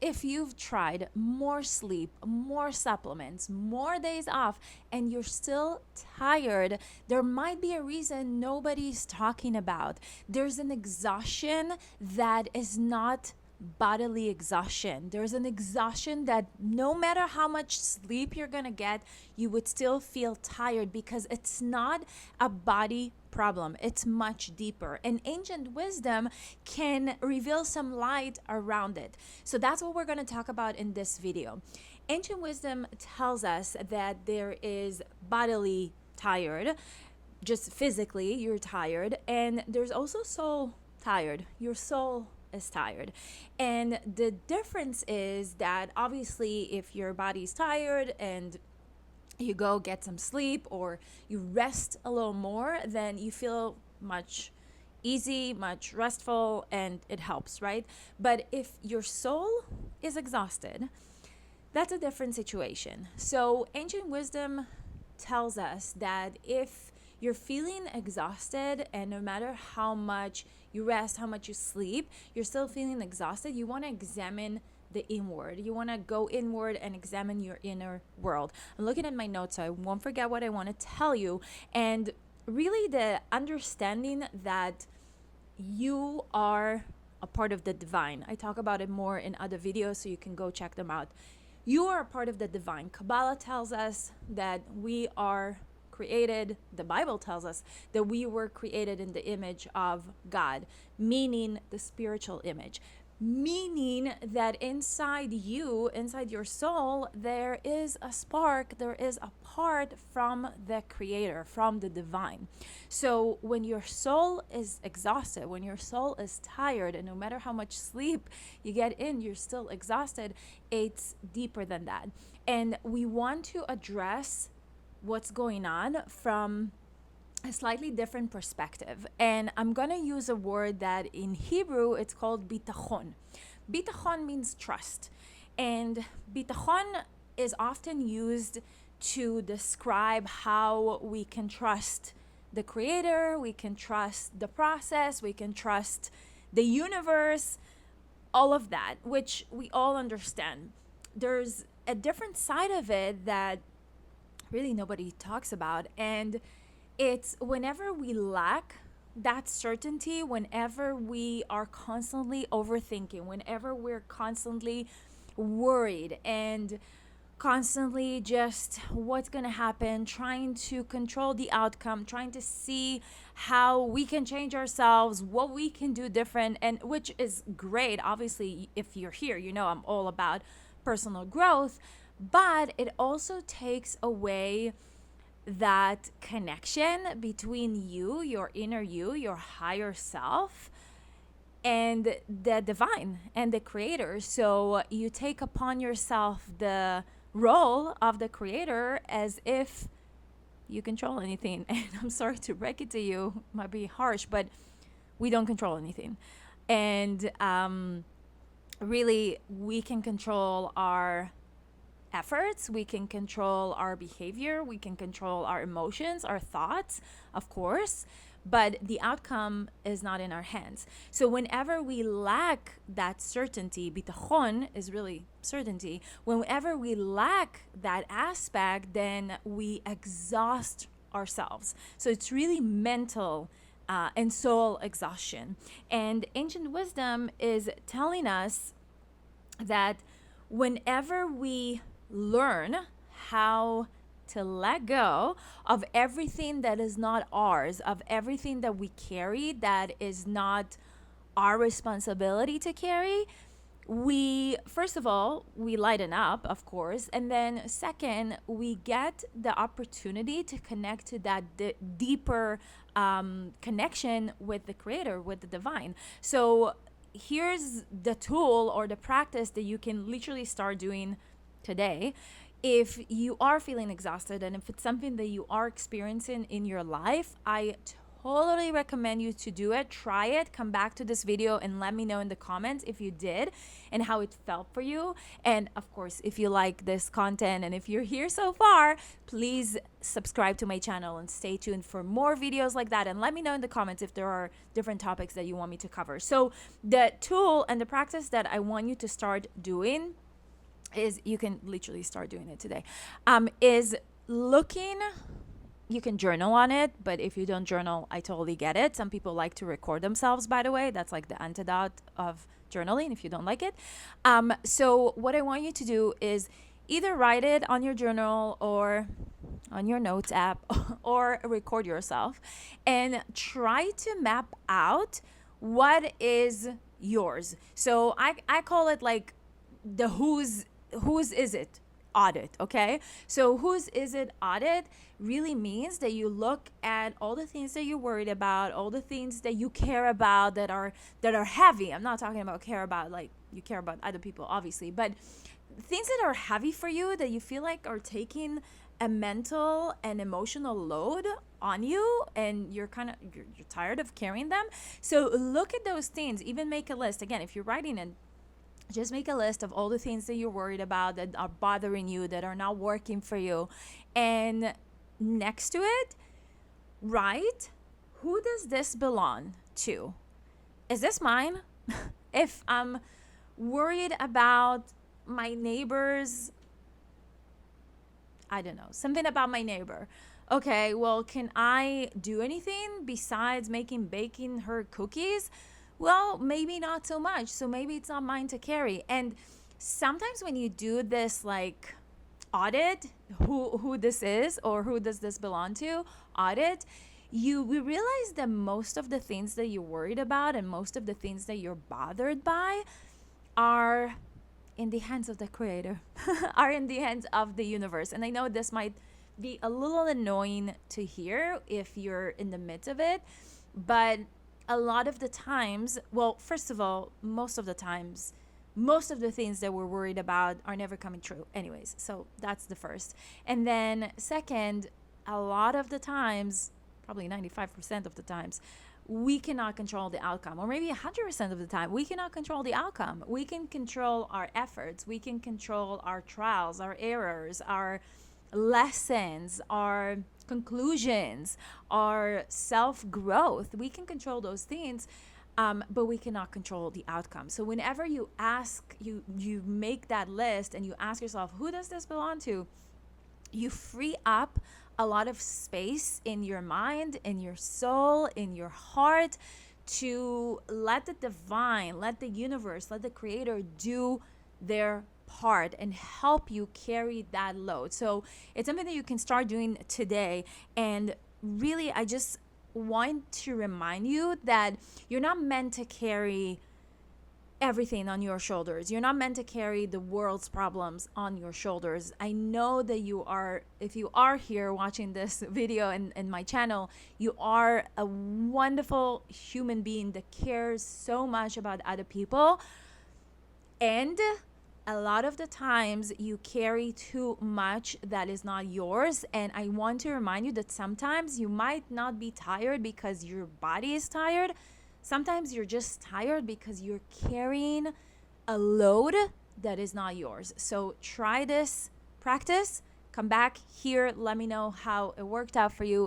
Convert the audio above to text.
if you've tried more sleep, more supplements, more days off, and you're still tired, there might be a reason nobody's talking about. There's an exhaustion that is not bodily exhaustion. There's an exhaustion that no matter how much sleep you're gonna get, you would still feel tired because it's not a body problem. It's much deeper. And ancient wisdom can reveal some light around it. So that's what we're gonna talk about in this video. Ancient wisdom tells us that there is bodily tired, just physically you're tired, and there's also soul tired. Your soul is tired. And the difference is that obviously if your body's tired and you go get some sleep or you rest a little more, then you feel much easy, much restful, and it helps, right? But if your soul is exhausted, that's a different situation. So ancient wisdom tells us that if you're feeling exhausted and no matter how much you rest, how much you sleep, you're still feeling exhausted, you want to examine the inward. You want to go inward and examine your inner world. I'm looking at my notes so I won't forget what I want to tell you. And really the understanding that you are a part of the divine. I talk about it more in other videos, so you can go check them out. You are a part of the divine. Kabbalah tells us that we are created, the Bible tells us that we were created in the image of God, meaning the spiritual image, meaning that inside you, inside your soul, there is a spark, there is a part from the creator, from the divine. So when your soul is exhausted, when your soul is tired, and no matter how much sleep you get in, you're still exhausted, it's deeper than that. And we want to address what's going on from a slightly different perspective. And I'm going to use a word that in Hebrew it's called bitachon. Bitachon means trust. And bitachon is often used to describe how we can trust the creator, we can trust the process, we can trust the universe, all of that, which we all understand. There's a different side of it that really nobody talks about, and it's whenever we lack that certainty, whenever we are constantly overthinking, whenever we're constantly worried and constantly just what's going to happen, trying to control the outcome, trying to see how we can change ourselves, what we can do different, and which is great. Obviously, if you're here, you know I'm all about personal growth, but it also takes away that connection between you, your inner you, your higher self, and the divine and the creator. So you take upon yourself the role of the creator as if you control anything. And I'm sorry to break it to you, it might be harsh, but we don't control anything. And really, we can control our efforts, we can control our behavior, we can control our emotions, our thoughts, of course, but the outcome is not in our hands. So whenever we lack that certainty, bitachon is really certainty, whenever we lack that aspect, then we exhaust ourselves. So it's really mental and soul exhaustion. And ancient wisdom is telling us that whenever we learn how to let go of everything that is not ours, of everything that we carry that is not our responsibility to carry, we, first of all, we lighten up, of course, and then second, we get the opportunity to connect to that deeper connection with the creator, with the divine. So here's the tool or the practice that you can literally start doing today. If you are feeling exhausted and if it's something that you are experiencing in your life, I totally recommend you to do it. Try it. Come back to this video and let me know in the comments if you did and how it felt for you. And of course, if you like this content and if you're here so far, please subscribe to my channel and stay tuned for more videos like that. And let me know in the comments if there are different topics that you want me to cover. So the tool and the practice that I want you to start doing is, you can literally start doing it today, is looking. You can journal on it, but if you don't journal, I totally get it. Some people like to record themselves, by the way. That's like the antidote of journaling if you don't like it. So what I want you to do is either write it on your journal or on your notes app or record yourself and try to map out what is yours. So I call it like the whose is it audit. Okay, so whose is it audit really means that you look at all the things that you're worried about, all the things that you care about that are heavy. I'm not talking about care about like you care about other people, obviously, but things that are heavy for you, that you feel like are taking a mental and emotional load on you, and you're tired of carrying them. So look at those things. Even make a list. Again, if you're writing it, just make a list of all the things that you're worried about, that are bothering you, that are not working for you. And next to it, write, who does this belong to? Is this mine? If I'm worried about my neighbor's, I don't know, something about my neighbor. Okay, well, can I do anything besides baking her cookies? Well, maybe not so much. So maybe it's not mine to carry. And sometimes when you do this like audit, who this is or who does this belong to audit, we realize that most of the things that you're worried about and most of the things that you're bothered by are in the hands of the creator, are in the hands of the universe. And I know this might be a little annoying to hear if you're in the midst of it, but a lot of the times, well, first of all, most of the times, most of the things that we're worried about are never coming true anyways. So that's the first. And then second, a lot of the times, probably 95% of the times, we cannot control the outcome, or maybe 100% of the time, we cannot control the outcome. We can control our efforts. We can control our trials, our errors, our lessons, our conclusions, our self-growth. We can control those things, but we cannot control the outcome. So whenever you make that list and you ask yourself, who does this belong to? You free up a lot of space in your mind, in your soul, in your heart, to let the divine, let the universe, let the creator do their part and help you carry that load. So it's something that you can start doing today. And really, I just want to remind you that you're not meant to carry everything on your shoulders. You're not meant to carry the world's problems on your shoulders. I know that you are, if you are here watching this video and my channel, you are a wonderful human being that cares so much about other people. And a lot of the times you carry too much that is not yours. And I want to remind you that sometimes you might not be tired because your body is tired. Sometimes you're just tired because you're carrying a load that is not yours. So try this practice. Come back here. Let me know how it worked out for you.